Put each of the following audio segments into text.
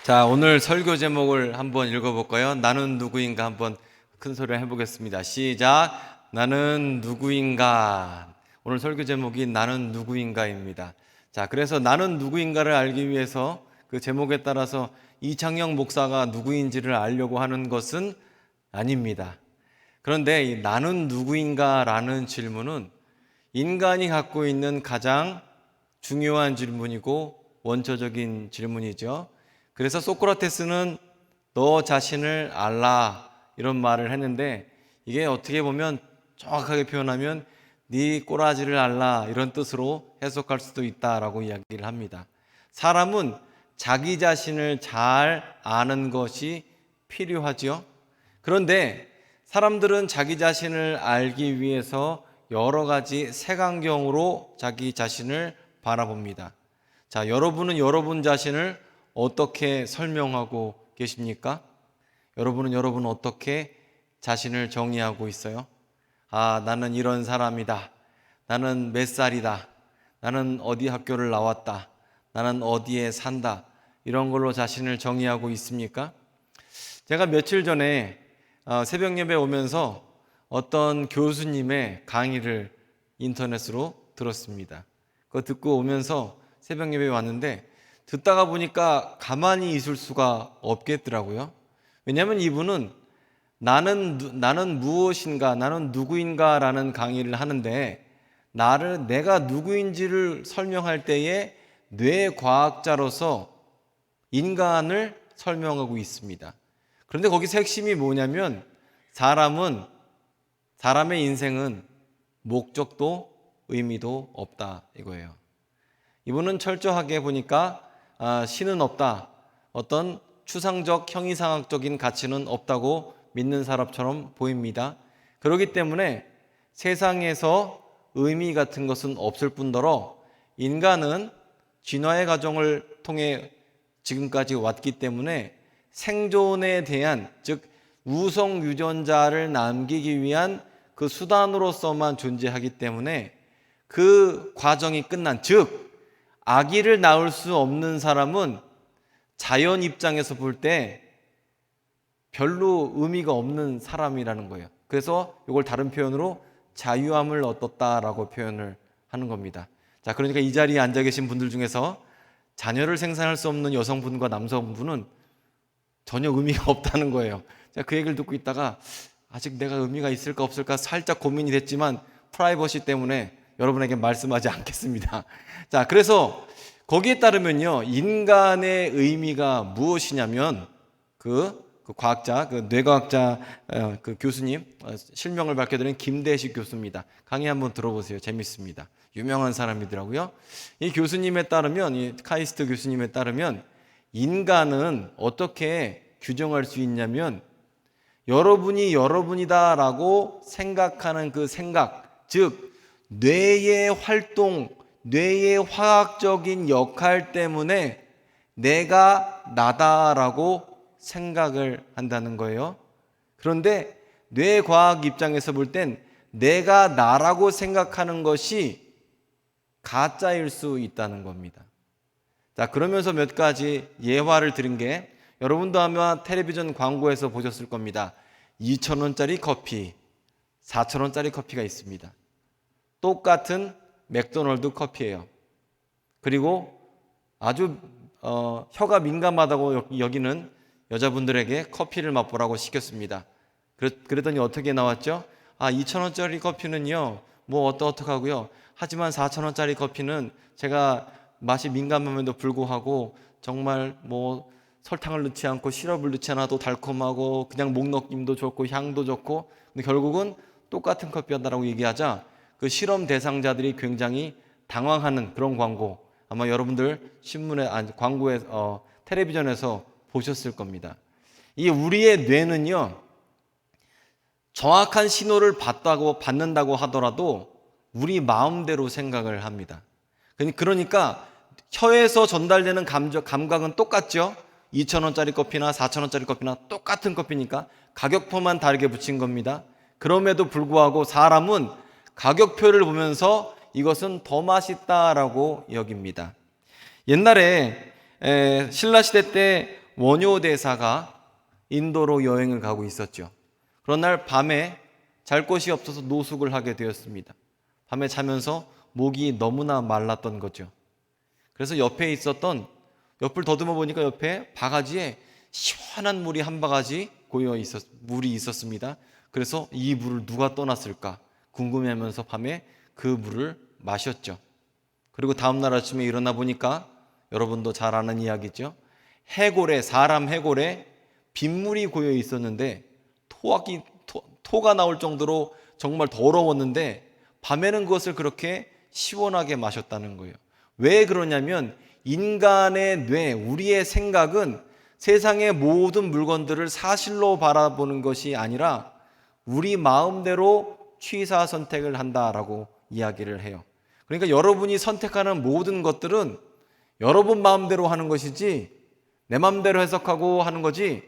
자, 오늘 설교 제목을 한번 읽어볼까요? 나는 누구인가 한번 큰 소리로 해보겠습니다. 시작. 나는 누구인가. 오늘 설교 제목이 나는 누구인가입니다. 자, 그래서 나는 누구인가를 알기 위해서 그 제목에 따라서 이창영 목사가 누구인지를 알려고 하는 것은 아닙니다. 그런데 이 나는 누구인가라는 질문은 인간이 갖고 있는 가장 중요한 질문이고 원초적인 질문이죠. 그래서 소크라테스는 너 자신을 알라 이런 말을 했는데, 이게 어떻게 보면 정확하게 표현하면 네 꼬라지를 알라 이런 뜻으로 해석할 수도 있다라고 이야기를 합니다. 사람은 자기 자신을 잘 아는 것이 필요하죠. 그런데 사람들은 자기 자신을 알기 위해서 여러 가지 색안경으로 자기 자신을 바라봅니다. 자, 여러분은 여러분 자신을 어떻게 설명하고 계십니까? 여러분 어떻게 자신을 정의하고 있어요? 아, 나는 이런 사람이다. 나는 몇 살이다. 나는 어디 학교를 나왔다. 나는 어디에 산다. 이런 걸로 자신을 정의하고 있습니까? 제가 며칠 전에 새벽 예배 오면서 어떤 교수님의 강의를 인터넷으로 들었습니다. 그거 듣고 오면서 새벽 예배에 왔는데 듣다가 보니까 가만히 있을 수가 없겠더라고요. 왜냐하면 이분은 나는 무엇인가, 나는 누구인가 라는 강의를 하는데, 내가 누구인지를 설명할 때에 뇌과학자로서 인간을 설명하고 있습니다. 그런데 거기서 핵심이 뭐냐면 사람의 인생은 목적도 의미도 없다 이거예요. 이분은 철저하게 보니까 신은 없다, 어떤 추상적 형이상학적인 가치는 없다고 믿는 사람처럼 보입니다. 그렇기 때문에 세상에서 의미 같은 것은 없을 뿐더러 인간은 진화의 과정을 통해 지금까지 왔기 때문에 생존에 대한, 즉 우성 유전자를 남기기 위한 그 수단으로서만 존재하기 때문에 그 과정이 끝난, 즉 아기를 낳을 수 없는 사람은 자연 입장에서 볼 때 별로 의미가 없는 사람이라는 거예요. 그래서 이걸 다른 표현으로 자유함을 얻었다라고 표현을 하는 겁니다. 자, 그러니까 이 자리에 앉아 계신 분들 중에서 자녀를 생산할 수 없는 여성분과 남성분은 전혀 의미가 없다는 거예요. 제가 그 얘기를 듣고 있다가 아직 내가 의미가 있을까 없을까 살짝 고민이 됐지만 프라이버시 때문에 여러분에게 말씀하지 않겠습니다. 자, 그래서 거기에 따르면요, 인간의 의미가 무엇이냐면 그 과학자, 그 뇌과학자 그 교수님 실명을 밝혀드린 김대식 교수입니다. 강의 한번 들어보세요. 재밌습니다. 유명한 사람이더라고요. 이 교수님에 따르면, 이 카이스트 교수님에 따르면 인간은 어떻게 규정할 수 있냐면, 여러분이 여러분이다라고 생각하는 그 생각, 즉 뇌의 활동, 뇌의 화학적인 역할 때문에 내가 나다라고 생각을 한다는 거예요. 그런데 뇌과학 입장에서 볼 땐 내가 나라고 생각하는 것이 가짜일 수 있다는 겁니다. 자, 그러면서 몇 가지 예화를 드린 게, 여러분도 아마 텔레비전 광고에서 보셨을 겁니다. 2,000원짜리 커피, 4,000원짜리 커피가 있습니다. 똑같은 맥도널드 커피예요. 그리고 아주 혀가 민감하다고 여기는 여자분들에게 커피를 맛보라고 시켰습니다. 그랬더니 어떻게 나왔죠? 2,000원짜리 커피는요, 뭐 어떡하고요. 하지만 4,000원짜리 커피는 제가 맛이 민감함에도 불구하고 정말 뭐 설탕을 넣지 않고 시럽을 넣지 않아도 달콤하고 그냥 목 넘김도 좋고 향도 좋고, 근데 결국은 똑같은 커피였다라고 얘기하자 그 실험 대상자들이 굉장히 당황하는 그런 광고, 아마 여러분들 신문에, 광고에, 텔레비전에서 보셨을 겁니다. 이 우리의 뇌는요, 정확한 신호를 받는다고 하더라도 우리 마음대로 생각을 합니다. 그러니까 혀에서 전달되는 감각은 똑같죠. 2,000원짜리 커피나 4,000원짜리 커피나 똑같은 커피니까 가격표만 다르게 붙인 겁니다. 그럼에도 불구하고 사람은 가격표를 보면서 이것은 더 맛있다라고 여깁니다. 옛날에 신라시대 때 원효 대사가 인도로 여행을 가고 있었죠. 그런 날 밤에 잘 곳이 없어서 노숙을 하게 되었습니다. 밤에 자면서 목이 너무나 말랐던 거죠. 그래서 옆에 옆을 더듬어 보니까 옆에 바가지에 시원한 물이 한 바가지 물이 있었습니다. 그래서 이 물을 누가 떠났을까 궁금해하면서 밤에 그 물을 마셨죠. 그리고 다음날 아침에 일어나 보니까 여러분도 잘 아는 이야기죠. 사람 해골에 빗물이 고여 있었는데 토가 나올 정도로 정말 더러웠는데 밤에는 그것을 그렇게 시원하게 마셨다는 거예요. 왜 그러냐면 인간의 뇌, 우리의 생각은 세상의 모든 물건들을 사실로 바라보는 것이 아니라 우리 마음대로 취사 선택을 한다라고 이야기를 해요. 그러니까 여러분이 선택하는 모든 것들은 여러분 마음대로 하는 것이지 내 마음대로 해석하고 하는 거지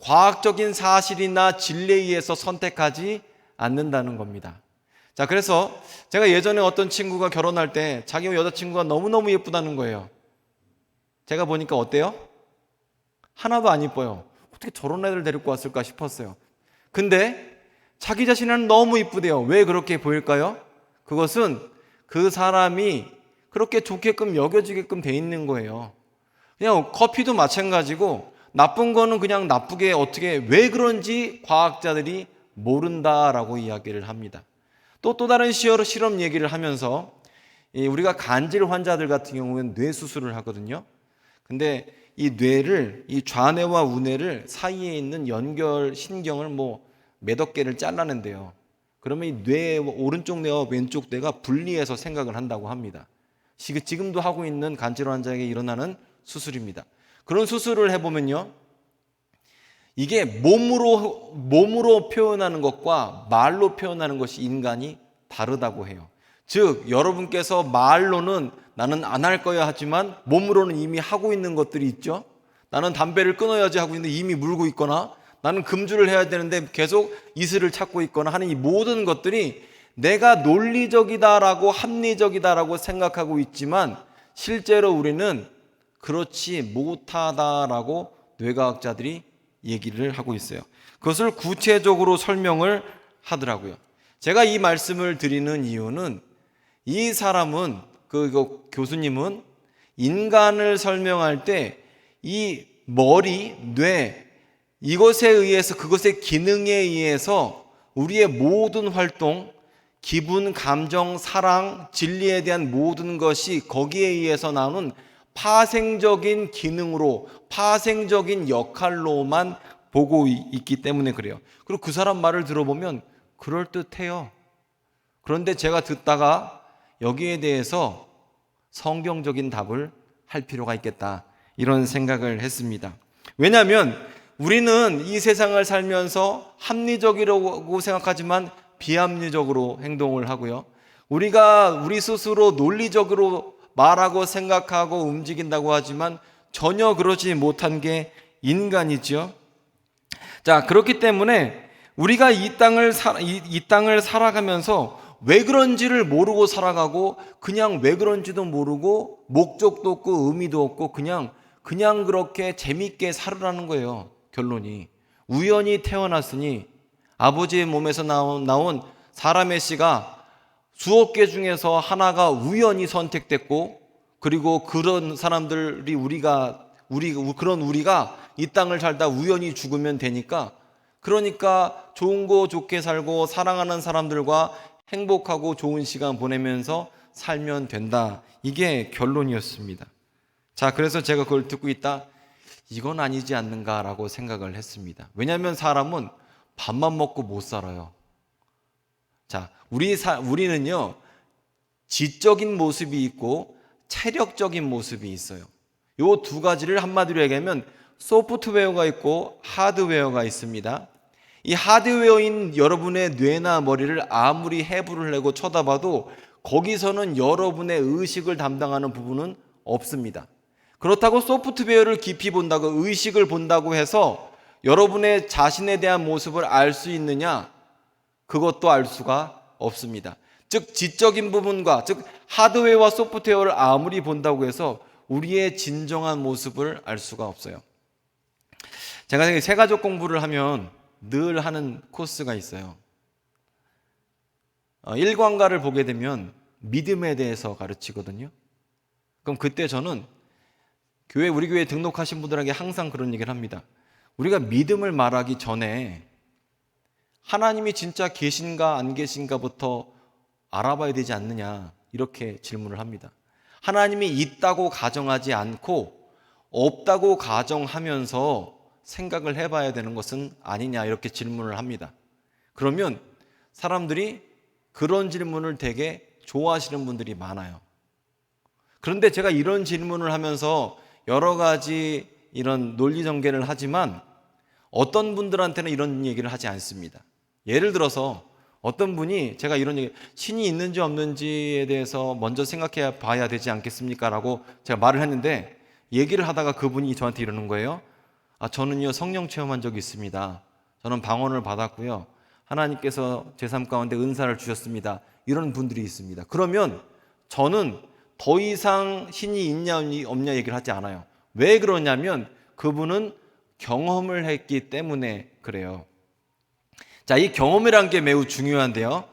과학적인 사실이나 진리에 의해서 선택하지 않는다는 겁니다. 자, 그래서 제가 예전에 어떤 친구가 결혼할 때 자기 여자친구가 너무너무 예쁘다는 거예요. 제가 보니까 어때요? 하나도 안 예뻐요. 어떻게 저런 애들 데리고 왔을까 싶었어요. 근데 자기 자신은 너무 이쁘대요. 왜 그렇게 보일까요? 그것은 그 사람이 그렇게 좋게끔 여겨지게끔 돼 있는 거예요. 그냥 커피도 마찬가지고 나쁜 거는 그냥 나쁘게 어떻게 왜 그런지 과학자들이 모른다라고 이야기를 합니다. 또 다른 실험 얘기를 하면서 우리가 간질 환자들 같은 경우는 뇌 수술을 하거든요. 근데 이 좌뇌와 우뇌를 사이에 있는 연결 신경을 몇억 개를 잘라낸대요. 그러면 이 오른쪽 뇌와 왼쪽 뇌가 분리해서 생각을 한다고 합니다. 지금도 하고 있는 간질 환자에게 일어나는 수술입니다. 그런 수술을 해보면요, 이게 몸으로 표현하는 것과 말로 표현하는 것이 인간이 다르다고 해요. 즉 여러분께서 말로는 나는 안 할 거야 하지만 몸으로는 이미 하고 있는 것들이 있죠. 나는 담배를 끊어야지 하고 있는데 이미 물고 있거나 나는 금주를 해야 되는데 계속 이슬을 찾고 있거나 하는 이 모든 것들이 내가 논리적이다라고 합리적이다라고 생각하고 있지만 실제로 우리는 그렇지 못하다라고 뇌과학자들이 얘기를 하고 있어요. 그것을 구체적으로 설명을 하더라고요. 제가 이 말씀을 드리는 이유는 이 사람은 교수님은 인간을 설명할 때 이 머리, 뇌 이것에 의해서 그것의 기능에 의해서 우리의 모든 활동, 기분, 감정, 사랑, 진리에 대한 모든 것이 거기에 의해서 나오는 파생적인 기능으로 파생적인 역할로만 보고 있기 때문에 그래요. 그리고 그 사람 말을 들어보면 그럴듯해요. 그런데 제가 듣다가 여기에 대해서 성경적인 답을 할 필요가 있겠다 이런 생각을 했습니다. 왜냐하면 우리는 이 세상을 살면서 합리적이라고 생각하지만 비합리적으로 행동을 하고요. 우리가 우리 스스로 논리적으로 말하고 생각하고 움직인다고 하지만 전혀 그러지 못한 게 인간이죠. 자, 그렇기 때문에 우리가 이 땅을 살아가면서 왜 그런지를 모르고 살아가고 그냥 왜 그런지도 모르고 목적도 없고 의미도 없고 그냥 그렇게 재밌게 살으라는 거예요. 결론이 우연히 태어났으니 아버지의 몸에서 나온 사람의 씨가 수억 개 중에서 하나가 우연히 선택됐고 그리고 그런 사람들이 우리가 이 땅을 살다 우연히 죽으면 되니까 그러니까 좋은 거 좋게 살고 사랑하는 사람들과 행복하고 좋은 시간 보내면서 살면 된다. 이게 결론이었습니다. 자, 그래서 제가 그걸 듣고 있다. 이건 아니지 않는가라고 생각을 했습니다. 왜냐하면 사람은 밥만 먹고 못 살아요. 자, 우리는요, 지적인 모습이 있고 체력적인 모습이 있어요. 요 두 가지를 한마디로 얘기하면 소프트웨어가 있고 하드웨어가 있습니다. 이 하드웨어인 여러분의 뇌나 머리를 아무리 해부를 내고 쳐다봐도 거기서는 여러분의 의식을 담당하는 부분은 없습니다. 그렇다고 소프트웨어를 깊이 본다고 의식을 본다고 해서 여러분의 자신에 대한 모습을 알 수 있느냐? 그것도 알 수가 없습니다. 즉 지적인 부분과 즉 하드웨어와 소프트웨어를 아무리 본다고 해서 우리의 진정한 모습을 알 수가 없어요. 제가 세가족 공부를 하면 늘 하는 코스가 있어요. 1관가를 보게 되면 믿음에 대해서 가르치거든요. 그럼 그때 저는 우리 교회에 등록하신 분들에게 항상 그런 얘기를 합니다. 우리가 믿음을 말하기 전에 하나님이 진짜 계신가 안 계신가부터 알아봐야 되지 않느냐, 이렇게 질문을 합니다. 하나님이 있다고 가정하지 않고 없다고 가정하면서 생각을 해봐야 되는 것은 아니냐, 이렇게 질문을 합니다. 그러면 사람들이 그런 질문을 되게 좋아하시는 분들이 많아요. 그런데 제가 이런 질문을 하면서 여러 가지 이런 논리 전개를 하지만 어떤 분들한테는 이런 얘기를 하지 않습니다. 예를 들어서 어떤 분이 제가 이런 얘기, 신이 있는지 없는지에 대해서 먼저 생각해 봐야 되지 않겠습니까? 라고 제가 말을 했는데, 얘기를 하다가 그분이 저한테 이러는 거예요. 저는요, 성령 체험한 적이 있습니다. 저는 방언을 받았고요, 하나님께서 제 삶 가운데 은사를 주셨습니다. 이런 분들이 있습니다. 그러면 저는 더 이상 신이 있냐 없냐 얘기를 하지 않아요. 왜 그러냐면 그분은 경험을 했기 때문에 그래요. 자, 이 경험이라는 게 매우 중요한데요.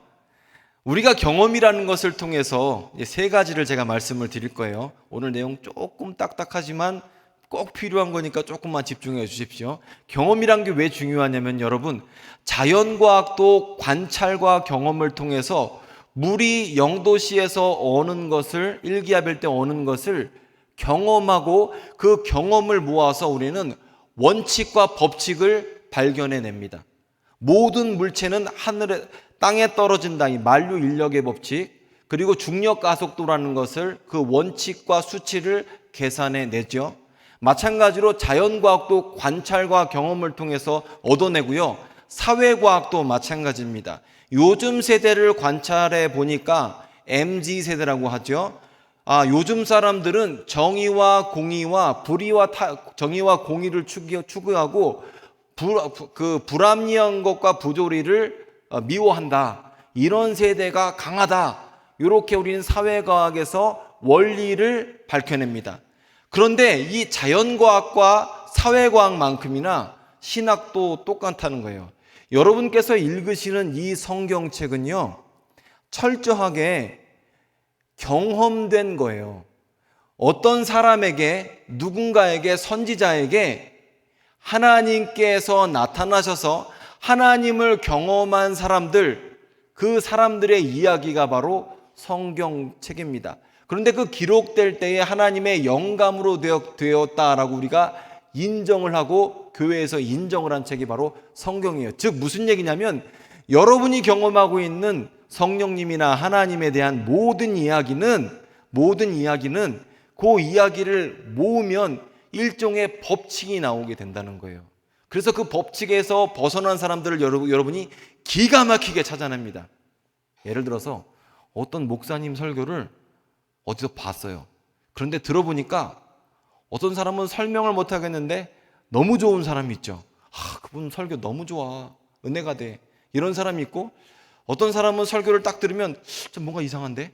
우리가 경험이라는 것을 통해서 세 가지를 제가 말씀을 드릴 거예요. 오늘 내용 조금 딱딱하지만 꼭 필요한 거니까 조금만 집중해 주십시오. 경험이란 게 왜 중요하냐면, 여러분, 자연과학도 관찰과 경험을 통해서 물이 0도씨에서 어는 것을, 일기야별 때 어는 것을 경험하고 그 경험을 모아서 우리는 원칙과 법칙을 발견해냅니다. 모든 물체는 땅에 떨어진다, 이 만류 인력의 법칙, 그리고 중력 가속도라는 것을, 그 원칙과 수치를 계산해내죠. 마찬가지로 자연과학도 관찰과 경험을 통해서 얻어내고요, 사회과학도 마찬가지입니다. 요즘 세대를 관찰해 보니까 MZ세대라고 하죠. 요즘 사람들은 정의와 공의와 정의와 공의를 추구하고 불합리한 것과 부조리를 미워한다. 이런 세대가 강하다. 이렇게 우리는 사회과학에서 원리를 밝혀냅니다. 그런데 이 자연과학과 사회과학만큼이나 신학도 똑같다는 거예요. 여러분께서 읽으시는 이 성경책은요, 철저하게 경험된 거예요. 어떤 사람에게, 누군가에게, 선지자에게 하나님께서 나타나셔서 하나님을 경험한 사람들, 그 사람들의 이야기가 바로 성경책입니다. 그런데 그 기록될 때에 하나님의 영감으로 되었다라고 우리가 인정을 하고 교회에서 인정을 한 책이 바로 성경이에요. 즉 무슨 얘기냐면, 여러분이 경험하고 있는 성령님이나 하나님에 대한 모든 이야기는 그 이야기를 모으면 일종의 법칙이 나오게 된다는 거예요. 그래서 그 법칙에서 벗어난 사람들을 여러분이 기가 막히게 찾아냅니다. 예를 들어서 어떤 목사님 설교를 어디서 봤어요. 그런데 들어보니까 어떤 사람은 설명을 못 하겠는데 너무 좋은 사람이 있죠. 그분 설교 너무 좋아, 은혜가 돼, 이런 사람이 있고, 어떤 사람은 설교를 딱 들으면 좀 뭔가 이상한데,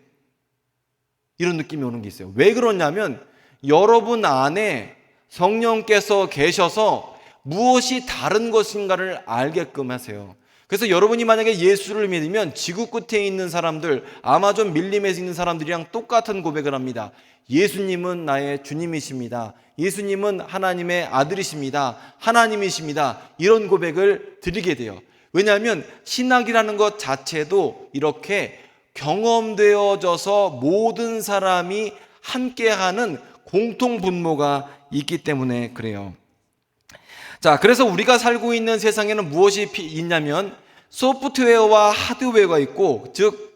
이런 느낌이 오는 게 있어요. 왜 그러냐면 여러분 안에 성령께서 계셔서 무엇이 다른 것인가를 알게끔 하세요. 그래서 여러분이 만약에 예수를 믿으면 지구 끝에 있는 사람들, 아마존 밀림에 있는 사람들이랑 똑같은 고백을 합니다. 예수님은 나의 주님이십니다. 예수님은 하나님의 아들이십니다. 하나님이십니다. 이런 고백을 드리게 돼요. 왜냐하면 신학이라는 것 자체도 이렇게 경험되어져서 모든 사람이 함께하는 공통 분모가 있기 때문에 그래요. 자, 그래서 우리가 살고 있는 세상에는 무엇이 있냐면 소프트웨어와 하드웨어가 있고, 즉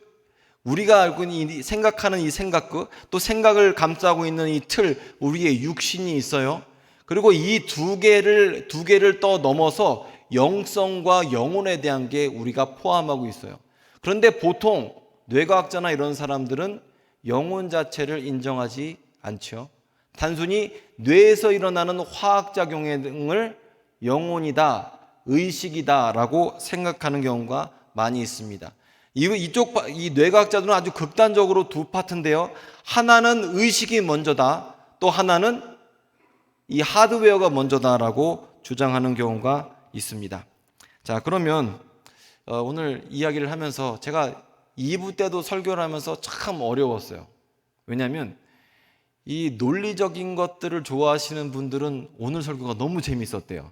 우리가 알고 있는 생각하는 이 생각구, 또 생각을 감싸고 있는 이 틀, 우리의 육신이 있어요. 그리고 이 두 개를 더 넘어서 영성과 영혼에 대한 게 우리가 포함하고 있어요. 그런데 보통 뇌과학자나 이런 사람들은 영혼 자체를 인정하지 않죠. 단순히 뇌에서 일어나는 화학작용을 영혼이다, 의식이다 라고 생각하는 경우가 많이 있습니다. 이 뇌과학자들은 아주 극단적으로 두 파트인데요. 하나는 의식이 먼저다, 또 하나는 이 하드웨어가 먼저다라고 주장하는 경우가 있습니다. 자, 그러면 오늘 이야기를 하면서 제가 2부 때도 설교를 하면서 참 어려웠어요. 왜냐하면 이 논리적인 것들을 좋아하시는 분들은 오늘 설교가 너무 재밌었대요.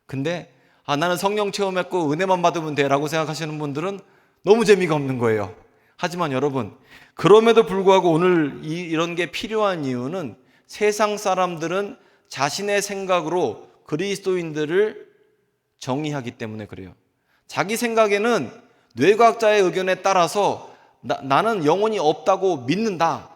근데 나는 성령 체험했고 은혜만 받으면 돼 라고 생각하시는 분들은 너무 재미가 없는 거예요. 하지만 여러분, 그럼에도 불구하고 오늘 이런 게 필요한 이유는 세상 사람들은 자신의 생각으로 그리스도인들을 정의하기 때문에 그래요. 자기 생각에는 뇌과학자의 의견에 따라서 나는 영혼이 없다고 믿는다.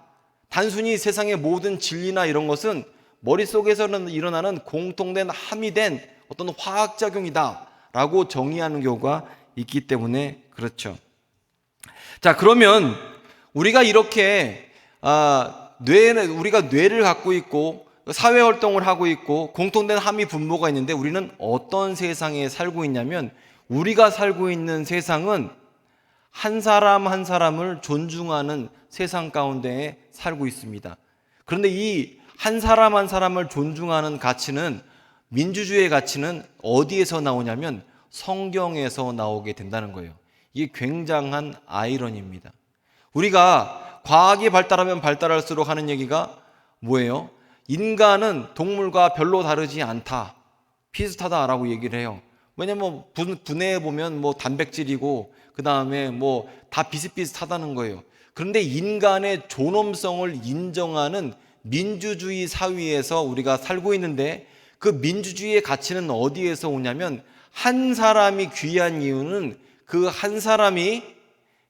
단순히 세상의 모든 진리나 이런 것은 머릿속에서는 일어나는 공통된 함의된 어떤 화학작용이다 라고 정의하는 경우가 있기 때문에 그렇죠. 자, 그러면 우리가 이렇게 우리가 뇌를 갖고 있고 사회활동을 하고 있고 공통된 함의 분모가 있는데 우리는 어떤 세상에 살고 있냐면 우리가 살고 있는 세상은 한 사람 한 사람을 존중하는 세상 가운데에 살고 있습니다. 그런데 이 한 사람 한 사람을 존중하는 가치는 민주주의의 가치는 어디에서 나오냐면 성경에서 나오게 된다는 거예요. 이게 굉장한 아이러니입니다. 우리가 과학이 발달하면 발달할수록 하는 얘기가 뭐예요? 인간은 동물과 별로 다르지 않다, 비슷하다라고 얘기를 해요. 왜냐면 분해해 보면 단백질이고 그 다음에 다 비슷비슷하다는 거예요. 그런데 인간의 존엄성을 인정하는 민주주의 사회에서 우리가 살고 있는데 그 민주주의의 가치는 어디에서 오냐면 한 사람이 귀한 이유는 그 한 사람이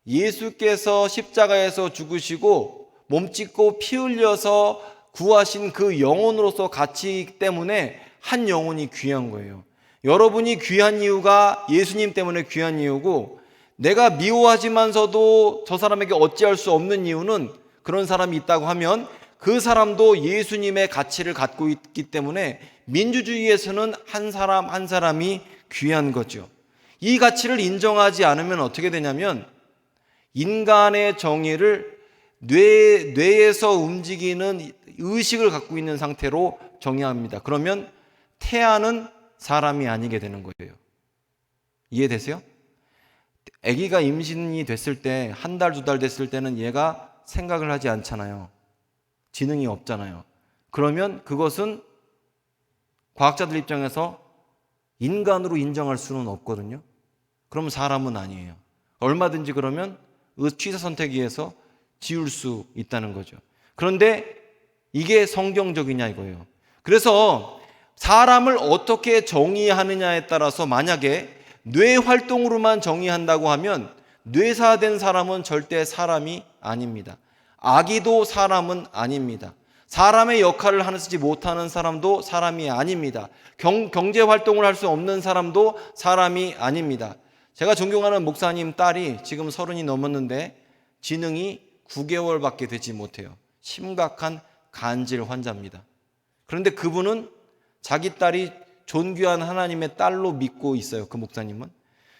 예수께서 십자가에서 죽으시고 몸짓고 피 흘려서 구하신 그 영혼으로서 가치이기 때문에 한 영혼이 귀한 거예요. 여러분이 귀한 이유가 예수님 때문에 귀한 이유고 내가 미워하지만서도 저 사람에게 어찌할 수 없는 이유는 그런 사람이 있다고 하면 그 사람도 예수님의 가치를 갖고 있기 때문에 민주주의에서는 한 사람 한 사람이 귀한 거죠. 이 가치를 인정하지 않으면 어떻게 되냐면 인간의 정의를 뇌에서 움직이는 의식을 갖고 있는 상태로 정의합니다. 그러면 태아는 사람이 아니게 되는 거예요. 이해되세요? 아기가 임신이 됐을 때 한 달, 두 달 됐을 때는 얘가 생각을 하지 않잖아요. 지능이 없잖아요. 그러면 그것은 과학자들 입장에서 인간으로 인정할 수는 없거든요. 그러면 사람은 아니에요. 얼마든지 그러면 취사 선택위에서 지울 수 있다는 거죠. 그런데 이게 성경적이냐 이거예요. 그래서 사람을 어떻게 정의하느냐에 따라서 만약에 뇌 활동으로만 정의한다고 하면 뇌사된 사람은 절대 사람이 아닙니다. 아기도 사람은 아닙니다. 사람의 역할을 하지 못하는 사람도 사람이 아닙니다. 경제 활동을 할 수 없는 사람도 사람이 아닙니다. 제가 존경하는 목사님 딸이 지금 30이 넘었는데 지능이 9개월밖에 되지 못해요. 심각한 간질 환자입니다. 그런데 그분은 자기 딸이 존귀한 하나님의 딸로 믿고 있어요. 그 목사님은.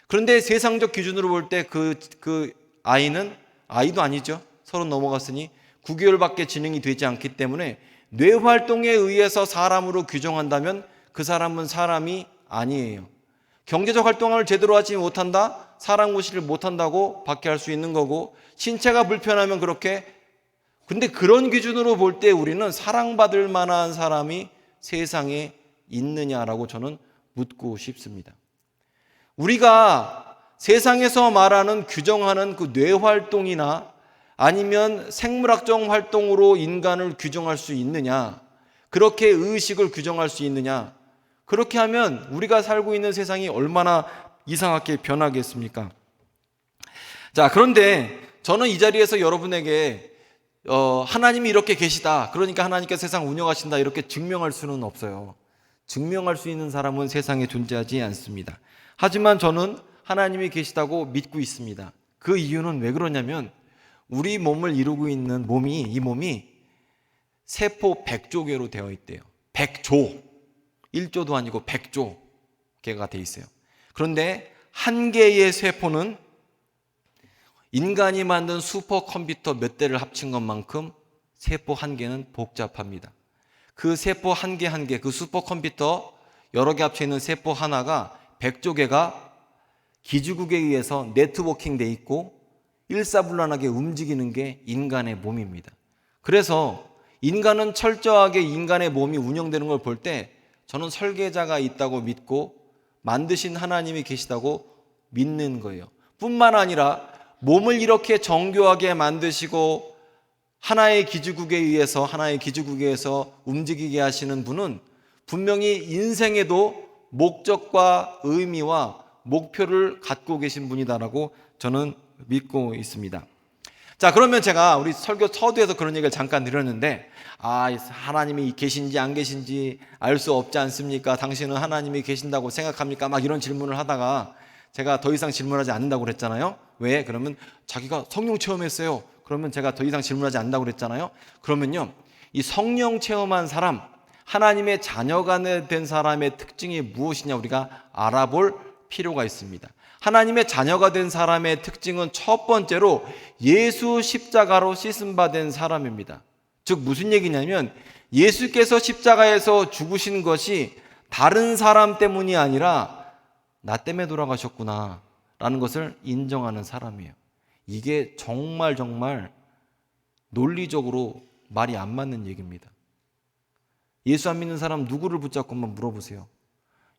그런데 세상적 기준으로 볼 때 그 아이는 아이도 아니죠. 30 넘어갔으니 9개월밖에 지능이 되지 않기 때문에 뇌 활동에 의해서 사람으로 규정한다면 그 사람은 사람이 아니에요. 경제적 활동을 제대로 하지 못한다? 사랑 무시를 못한다고 밖에 할 수 있는 거고 신체가 불편하면 그렇게. 근데 그런 기준으로 볼 때 우리는 사랑받을 만한 사람이 세상에 있느냐라고 저는 묻고 싶습니다. 우리가 세상에서 말하는 규정하는 그 뇌활동이나 아니면 생물학적 활동으로 인간을 규정할 수 있느냐, 그렇게 의식을 규정할 수 있느냐, 그렇게 하면 우리가 살고 있는 세상이 얼마나 이상하게 변하겠습니까? 자, 그런데 저는 이 자리에서 여러분에게 하나님이 이렇게 계시다, 그러니까 하나님께서 세상 운영하신다, 이렇게 증명할 수는 없어요. 증명할 수 있는 사람은 세상에 존재하지 않습니다. 하지만 저는 하나님이 계시다고 믿고 있습니다. 그 이유는 왜 그러냐면 우리 몸을 이루고 있는 이 몸이 세포 100조 개로 되어 있대요. 100조. 1조도 아니고 100조 개가 되어 있어요. 그런데 한 개의 세포는 인간이 만든 슈퍼컴퓨터 몇 대를 합친 것만큼 세포 한 개는 복잡합니다. 그 세포 한 개 한 개, 그 슈퍼컴퓨터 여러 개 합쳐 있는 세포 하나가 100조 개가 기지국에 의해서 네트워킹 돼 있고 일사불란하게 움직이는 게 인간의 몸입니다. 그래서 인간은 철저하게 인간의 몸이 운영되는 걸 볼 때 저는 설계자가 있다고 믿고 만드신 하나님이 계시다고 믿는 거예요. 뿐만 아니라 몸을 이렇게 정교하게 만드시고 하나의 기지국에 의해서 움직이게 하시는 분은 분명히 인생에도 목적과 의미와 목표를 갖고 계신 분이다라고 저는 믿고 있습니다. 자, 그러면 제가 우리 설교 서두에서 그런 얘기를 잠깐 드렸는데, 하나님이 계신지 안 계신지 알 수 없지 않습니까? 당신은 하나님이 계신다고 생각합니까? 막 이런 질문을 하다가 제가 더 이상 질문하지 않는다고 그랬잖아요. 왜? 그러면 자기가 성령 체험했어요. 그러면 제가 더 이상 질문하지 않는다고 그랬잖아요. 그러면요, 이 성령 체험한 사람, 하나님의 자녀가 된 사람의 특징이 무엇이냐 우리가 알아볼 필요가 있습니다. 하나님의 자녀가 된 사람의 특징은 첫 번째로 예수 십자가로 씻음받은 사람입니다. 즉 무슨 얘기냐면 예수께서 십자가에서 죽으신 것이 다른 사람 때문이 아니라 나 때문에 돌아가셨구나 라는 것을 인정하는 사람이에요. 이게 정말 논리적으로 말이 안 맞는 얘기입니다. 예수 안 믿는 사람 누구를 붙잡고 한번 물어보세요.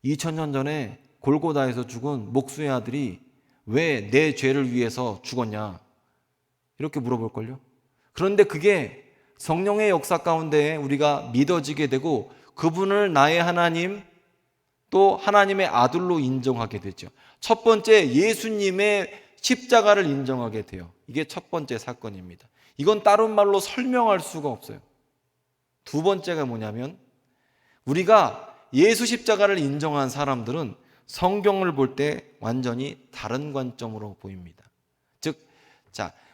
2000년 전에 골고다에서 죽은 목수의 아들이 왜 내 죄를 위해서 죽었냐 이렇게 물어볼걸요. 그런데 그게 성령의 역사 가운데 우리가 믿어지게 되고 그분을 나의 하나님 또 하나님의 아들로 인정하게 되죠. 첫 번째 예수님의 십자가를 인정하게 돼요. 이게 첫 번째 사건입니다. 이건 다른 말로 설명할 수가 없어요. 두 번째가 뭐냐면 우리가 예수 십자가를 인정한 사람들은 성경을 볼 때 완전히 다른 관점으로 보입니다. 즉,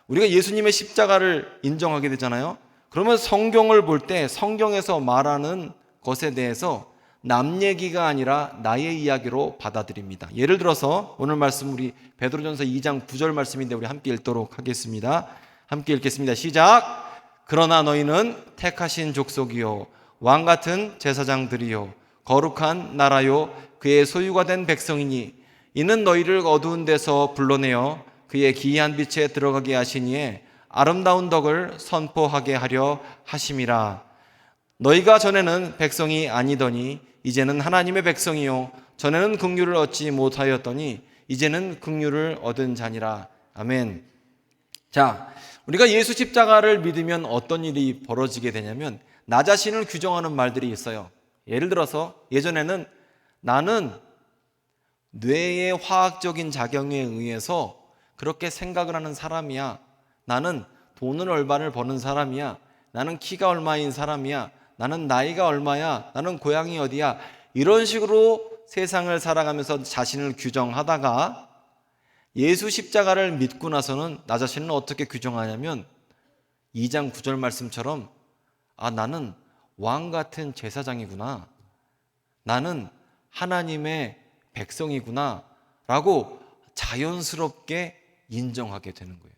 우리가 예수님의 십자가를 인정하게 되잖아요. 그러면 성경을 볼 때 성경에서 말하는 것에 대해서 남 얘기가 아니라 나의 이야기로 받아들입니다. 예를 들어서 오늘 말씀 우리 베드로전서 2장 9절 말씀인데 우리 함께 읽도록 하겠습니다. 함께 읽겠습니다. 시작. 그러나 너희는 택하신 족속이요 왕같은 제사장들이요 거룩한 나라요 그의 소유가 된 백성이니 이는 너희를 어두운 데서 불러내어 그의 기이한 빛에 들어가게 하시니에 아름다운 덕을 선포하게 하려 하심이라. 너희가 전에는 백성이 아니더니 이제는 하나님의 백성이요 전에는 긍휼을 얻지 못하였더니 이제는 긍휼을 얻은 자니라. 아멘. 자, 우리가 예수 십자가를 믿으면 어떤 일이 벌어지게 되냐면 나 자신을 규정하는 말들이 있어요. 예를 들어서 예전에는 나는 뇌의 화학적인 작용에 의해서 그렇게 생각을 하는 사람이야. 나는 돈을 얼마를 버는 사람이야. 나는 키가 얼마인 사람이야. 나는 나이가 얼마야. 나는 고향이 어디야. 이런 식으로 세상을 살아가면서 자신을 규정하다가 예수 십자가를 믿고 나서는 나 자신을 어떻게 규정하냐면 2장 9절 말씀처럼 나는 왕 같은 제사장이구나. 나는 하나님의 백성이구나 라고 자연스럽게 인정하게 되는 거예요.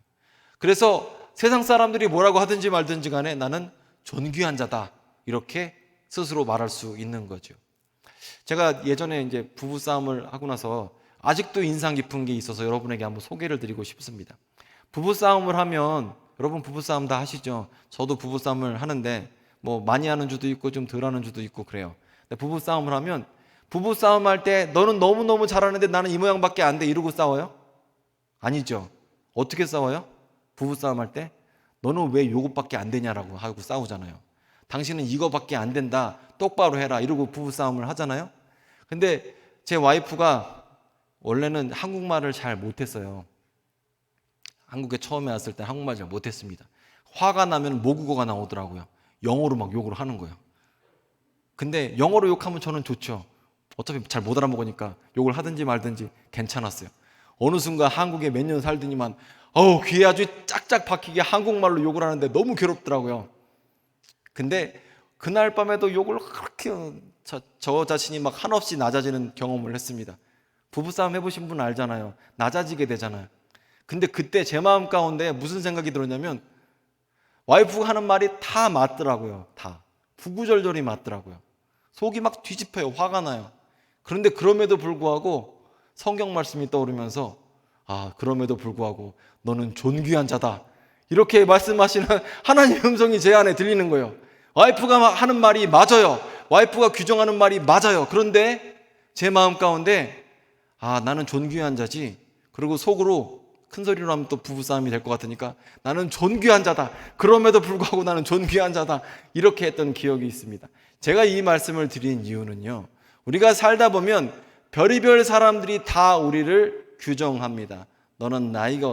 그래서 세상 사람들이 뭐라고 하든지 말든지 간에 나는 존귀한 자다 이렇게 스스로 말할 수 있는 거죠. 제가 예전에 이제 부부싸움을 하고 나서 아직도 인상 깊은 게 있어서 여러분에게 한번 소개를 드리고 싶습니다. 부부싸움을 하면 여러분 부부싸움 다 하시죠? 저도 부부싸움을 하는데 뭐 많이 하는 주도 있고 좀 덜 하는 주도 있고 그래요. 근데 부부싸움을 하면 부부싸움 할 때 너는 너무너무 잘하는데 나는 이 모양밖에 안 돼 이러고 싸워요? 아니죠. 어떻게 싸워요? 부부싸움 할 때 너는 왜 요것밖에 안 되냐라고 하고 싸우잖아요. 당신은 이거밖에 안 된다 똑바로 해라 이러고 부부싸움을 하잖아요. 근데 제 와이프가 원래는 한국말을 잘 못했어요. 한국에 처음에 왔을 때 한국말 잘 못했습니다. 화가 나면 모국어가 나오더라고요. 영어로 막 욕을 하는 거예요. 근데 영어로 욕하면 저는 좋죠. 어차피 잘 못 알아먹으니까 욕을 하든지 말든지 괜찮았어요. 어느 순간 한국에 몇 년 살더니만 귀에 아주 짝짝 박히게 한국말로 욕을 하는데 너무 괴롭더라고요. 근데 그날 밤에도 욕을 그렇게 저 자신이 막 한없이 낮아지는 경험을 했습니다. 부부싸움 해보신 분 알잖아요. 낮아지게 되잖아요. 근데 그때 제 마음 가운데 무슨 생각이 들었냐면 와이프가 하는 말이 다 맞더라고요. 다 구구절절히 맞더라고요. 속이 막 뒤집혀요. 화가 나요. 그런데 그럼에도 불구하고 성경 말씀이 떠오르면서 그럼에도 불구하고 너는 존귀한 자다, 이렇게 말씀하시는 하나님의 음성이 제 안에 들리는 거예요. 와이프가 하는 말이 맞아요. 와이프가 규정하는 말이 맞아요. 그런데 제 마음 가운데 나는 존귀한 자지, 그리고 속으로 큰 소리로 하면 또 부부싸움이 될 것 같으니까 나는 존귀한 자다, 그럼에도 불구하고 나는 존귀한 자다, 이렇게 했던 기억이 있습니다. 제가 이 말씀을 드린 이유는요, 우리가 살다 보면 별의별 사람들이 다 우리를 규정합니다. 너는 나이가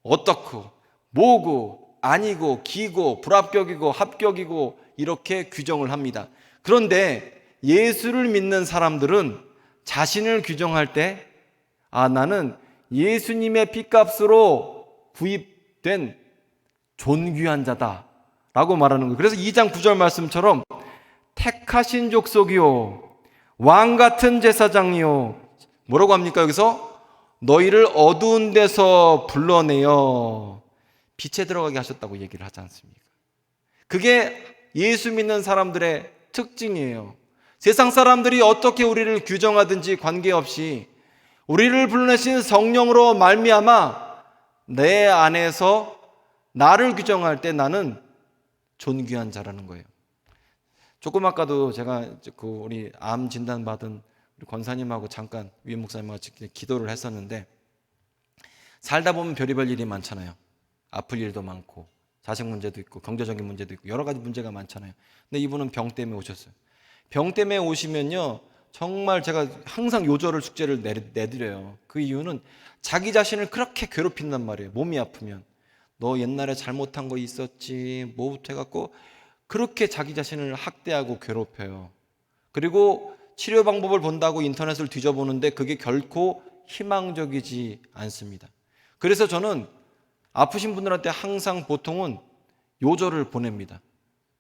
어떻고 뭐고 아니고 기고 불합격이고 합격이고 이렇게 규정을 합니다. 그런데 예수를 믿는 사람들은 자신을 규정할 때 나는 예수님의 핏값으로 구입된 존귀한 자다 라고 말하는 거예요. 그래서 2장 9절 말씀처럼 택하신 족속이요 왕같은 제사장이요, 뭐라고 합니까? 여기서 너희를 어두운 데서 불러내어 빛에 들어가게 하셨다고 얘기를 하지 않습니까? 그게 예수 믿는 사람들의 특징이에요. 세상 사람들이 어떻게 우리를 규정하든지 관계없이 우리를 불러내신 성령으로 말미암아 내 안에서 나를 규정할 때 나는 존귀한 자라는 거예요. 조금 아까도 제가 우리 암 진단 받은 우리 권사님하고 잠깐 위에 목사님하고 기도를 했었는데, 살다 보면 별의별 일이 많잖아요. 아플 일도 많고 자식 문제도 있고 경제적인 문제도 있고 여러 가지 문제가 많잖아요. 근데 이분은 병 때문에 오셨어요. 병 때문에 오시면요, 정말 제가 항상 요절을 숙제를 내드려요. 그 이유는 자기 자신을 그렇게 괴롭힌단 말이에요. 몸이 아프면 너 옛날에 잘못한 거 있었지 뭐부터 해갖고 그렇게 자기 자신을 학대하고 괴롭혀요. 그리고 치료 방법을 본다고 인터넷을 뒤져보는데 그게 결코 희망적이지 않습니다. 그래서 저는 아프신 분들한테 항상 보통은 요절을 보냅니다.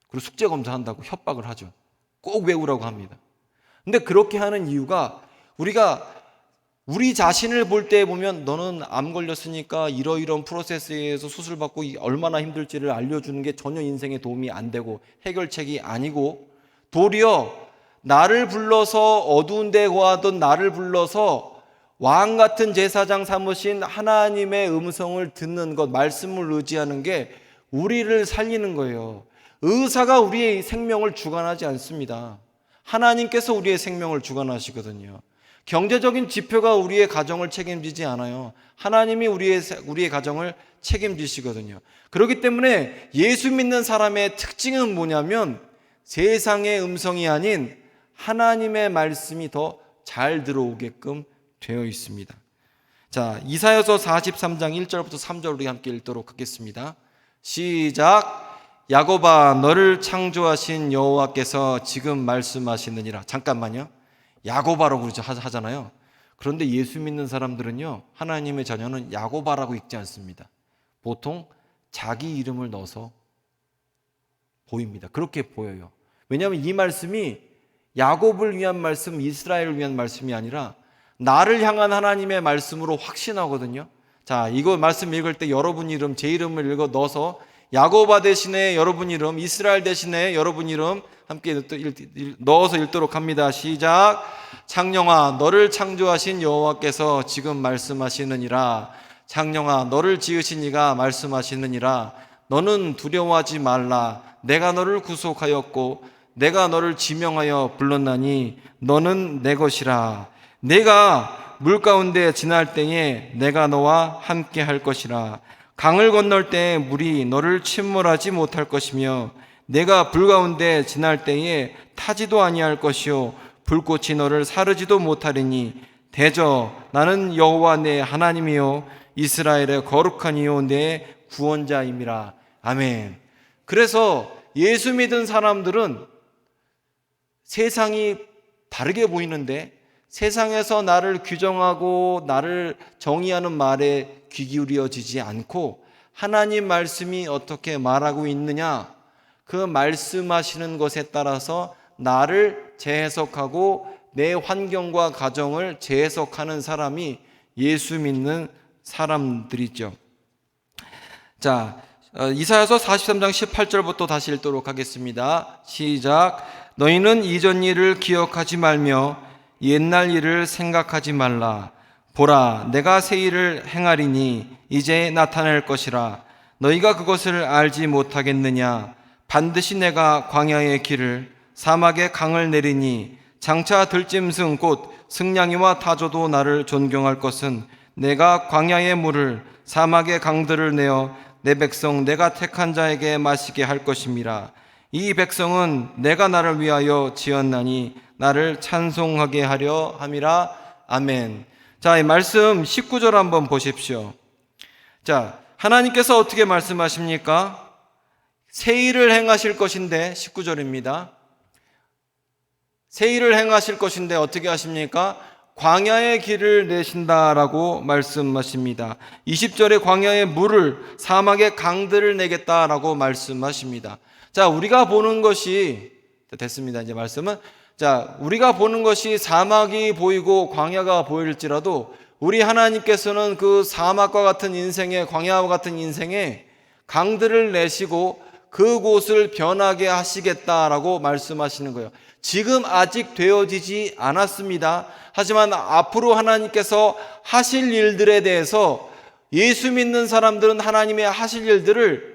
그리고 숙제 검사한다고 협박을 하죠. 꼭 외우라고 합니다. 근데 그렇게 하는 이유가 우리가 우리 자신을 볼 때 보면 너는 암 걸렸으니까 이러이러한 프로세스에서 수술받고 얼마나 힘들지를 알려주는 게 전혀 인생에 도움이 안 되고 해결책이 아니고, 도리어 나를 불러서 어두운 데 거하던 나를 불러서 왕같은 제사장 삼으신 하나님의 음성을 듣는 것, 말씀을 의지하는 게 우리를 살리는 거예요. 의사가 우리의 생명을 주관하지 않습니다. 하나님께서 우리의 생명을 주관하시거든요. 경제적인 지표가 우리의 가정을 책임지지 않아요. 하나님이 우리의 가정을 책임지시거든요. 그렇기 때문에 예수 믿는 사람의 특징은 뭐냐면 세상의 음성이 아닌 하나님의 말씀이 더 잘 들어오게끔 되어 있습니다. 자, 이사야서 43장 1절부터 3절 우리 함께 읽도록 하겠습니다. 시작. 야곱아, 너를 창조하신 여호와께서 지금 말씀하시느니라. 잠깐만요. 야곱아라고 하잖아요. 그런데 예수 믿는 사람들은요, 하나님의 자녀는 야곱아라고 읽지 않습니다. 보통 자기 이름을 넣어서 보입니다. 그렇게 보여요. 왜냐하면 이 말씀이 야곱을 위한 말씀, 이스라엘을 위한 말씀이 아니라 나를 향한 하나님의 말씀으로 확신하거든요. 자, 이거 말씀 읽을 때 여러분 이름, 제 이름을 읽어 넣어서 야곱아 대신에 여러분 이름, 이스라엘 대신에 여러분 이름 함께 넣어서 읽도록 합니다. 시작. 창령아, 너를 창조하신 여호와께서 지금 말씀하시느니라. 창령아, 너를 지으신 이가 말씀하시느니라. 너는 두려워하지 말라. 내가 너를 구속하였고 내가 너를 지명하여 불렀나니 너는 내 것이라. 내가 물 가운데 지날 때에 내가 너와 함께 할 것이라. 강을 건널 때에 물이 너를 침몰하지 못할 것이며 내가 불 가운데 지날 때에 타지도 아니할 것이요 불꽃이 너를 사르지도 못하리니 대저 나는 여호와 내 하나님이요 이스라엘의 거룩한 이요 내 구원자임이라. 아멘. 그래서 예수 믿은 사람들은 세상이 다르게 보이는데 세상에서 나를 규정하고 나를 정의하는 말에 귀 기울여지지 않고 하나님 말씀이 어떻게 말하고 있느냐, 그 말씀하시는 것에 따라서 나를 재해석하고 내 환경과 가정을 재해석하는 사람이 예수 믿는 사람들이죠. 자, 이사야서 43장 18절부터 다시 읽도록 하겠습니다. 시작. 너희는 이전 일을 기억하지 말며 옛날 일을 생각하지 말라. 보라, 내가 새 일을 행하리니 이제 나타낼 것이라. 너희가 그것을 알지 못하겠느냐? 반드시 내가 광야의 길을 사막의 강을 내리니 장차 들짐승 곧 승냥이와 타조도 나를 존경할 것은 내가 광야의 물을 사막의 강들을 내어 내 백성 내가 택한 자에게 마시게 할 것임이라. 이 백성은 내가 나를 위하여 지었나니 나를 찬송하게 하려 함이라. 아멘. 자, 이 말씀 19절 한번 보십시오. 자, 하나님께서 어떻게 말씀하십니까? 새 일을 행하실 것인데, 19절입니다. 새 일을 행하실 것인데 어떻게 하십니까? 광야의 길을 내신다라고 말씀하십니다. 20절에 광야의 물을, 사막의 강들을 내겠다라고 말씀하십니다. 자, 우리가 보는 것이, 됐습니다. 이제 말씀은. 자, 우리가 보는 것이 사막이 보이고 광야가 보일지라도 우리 하나님께서는 그 사막과 같은 인생에, 광야와 같은 인생에 강들을 내시고 그곳을 변하게 하시겠다라고 말씀하시는 거예요. 지금 아직 되어지지 않았습니다. 하지만 앞으로 하나님께서 하실 일들에 대해서 예수 믿는 사람들은 하나님의 하실 일들을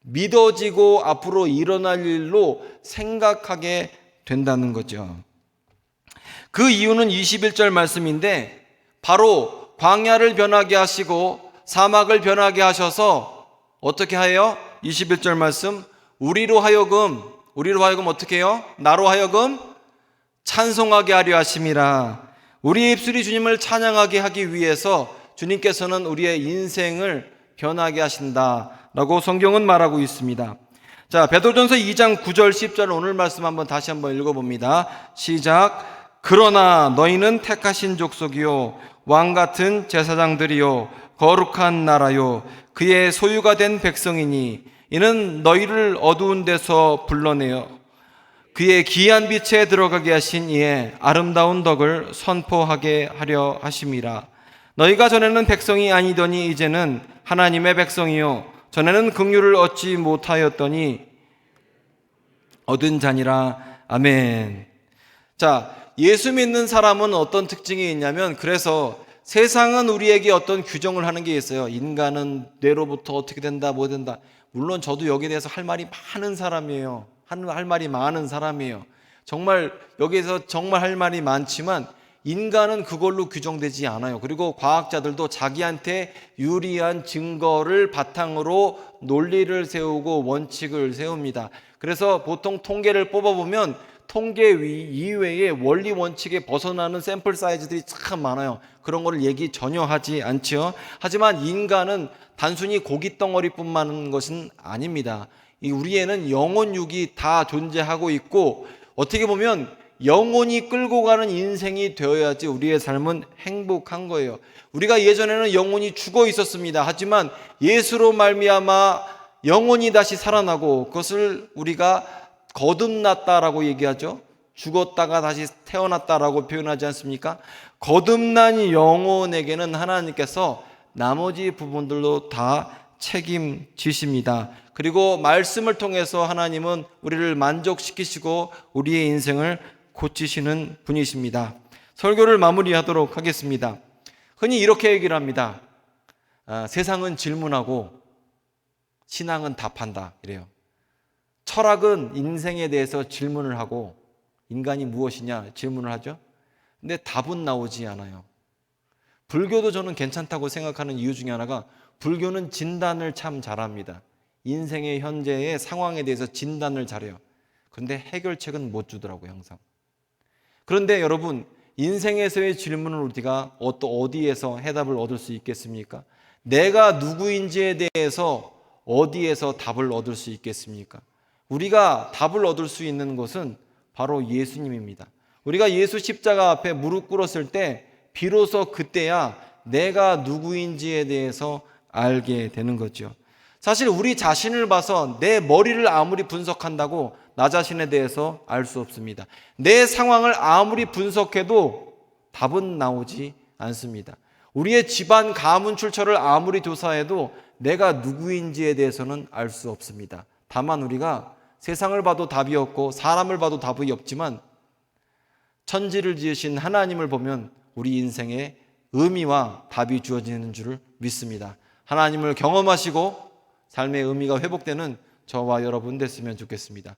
믿어지고 앞으로 일어날 일로 생각하게 된다는 거죠. 그 이유는 21절 말씀인데, 바로 광야를 변하게 하시고 사막을 변하게 하셔서 어떻게 하여? 21절 말씀, 우리로 하여금 어떻게 해요? 나로 하여금 찬송하게 하려 하심이라. 우리의 입술이 주님을 찬양하게 하기 위해서 주님께서는 우리의 인생을 변하게 하신다라고 성경은 말하고 있습니다. 자, 베드로전서 2장 9절 10절 오늘 말씀 다시 한번 읽어봅니다. 시작. 그러나 너희는 택하신 족속이요 왕같은 제사장들이요 거룩한 나라요 그의 소유가 된 백성이니 이는 너희를 어두운 데서 불러내어 그의 귀한 빛에 들어가게 하신 이의 아름다운 덕을 선포하게 하려 하심이라. 너희가 전에는 백성이 아니더니 이제는 하나님의 백성이요 전에는 긍휼을 얻지 못하였더니 얻은 자니라. 아멘. 자, 예수 믿는 사람은 어떤 특징이 있냐면, 그래서 세상은 우리에게 어떤 규정을 하는 게 있어요. 인간은 뇌로부터 어떻게 된다, 뭐 된다. 물론 저도 여기에 대해서 할 말이 많은 사람이에요. 할 말이 많은 사람이에요. 정말 여기에서 정말 할 말이 많지만 인간은 그걸로 규정되지 않아요. 그리고 과학자들도 자기한테 유리한 증거를 바탕으로 논리를 세우고 원칙을 세웁니다. 그래서 보통 통계를 뽑아보면 통계 이외에 원리 원칙에 벗어나는 샘플 사이즈들이 참 많아요. 그런 거를 얘기 전혀 하지 않죠. 하지만 인간은 단순히 고기 덩어리뿐만 것은 아닙니다. 우리에는 영혼육이 다 존재하고 있고, 어떻게 보면 영혼이 끌고 가는 인생이 되어야지 우리의 삶은 행복한 거예요. 우리가 예전에는 영혼이 죽어 있었습니다. 하지만 예수로 말미암아 영혼이 다시 살아나고, 그것을 우리가 거듭났다라고 얘기하죠. 죽었다가 다시 태어났다라고 표현하지 않습니까? 거듭난 영혼에게는 하나님께서 나머지 부분들도 다 책임지십니다. 그리고 말씀을 통해서 하나님은 우리를 만족시키시고 우리의 인생을 고치시는 분이십니다. 설교를 마무리하도록 하겠습니다. 흔히 이렇게 얘기를 합니다. 세상은 질문하고 신앙은 답한다, 이래요. 철학은 인생에 대해서 질문을 하고, 인간이 무엇이냐 질문을 하죠. 근데 답은 나오지 않아요. 불교도 저는 괜찮다고 생각하는 이유 중에 하나가, 불교는 진단을 참 잘합니다. 인생의 현재의 상황에 대해서 진단을 잘해요. 그런데 해결책은 못 주더라고요, 항상. 그런데 여러분, 인생에서의 질문을 우리가 어디에서 해답을 얻을 수 있겠습니까? 내가 누구인지에 대해서 어디에서 답을 얻을 수 있겠습니까? 우리가 답을 얻을 수 있는 것은 바로 예수님입니다. 우리가 예수 십자가 앞에 무릎 꿇었을 때 비로소 그때야 내가 누구인지에 대해서 알게 되는 거죠. 사실 우리 자신을 봐서 내 머리를 아무리 분석한다고 나 자신에 대해서 알 수 없습니다. 내 상황을 아무리 분석해도 답은 나오지 않습니다. 우리의 집안 가문 출처를 아무리 조사해도 내가 누구인지에 대해서는 알 수 없습니다. 다만 우리가 세상을 봐도 답이 없고 사람을 봐도 답이 없지만 천지를 지으신 하나님을 보면 우리 인생에 의미와 답이 주어지는 줄을 믿습니다. 하나님을 경험하시고 삶의 의미가 회복되는 저와 여러분 됐으면 좋겠습니다.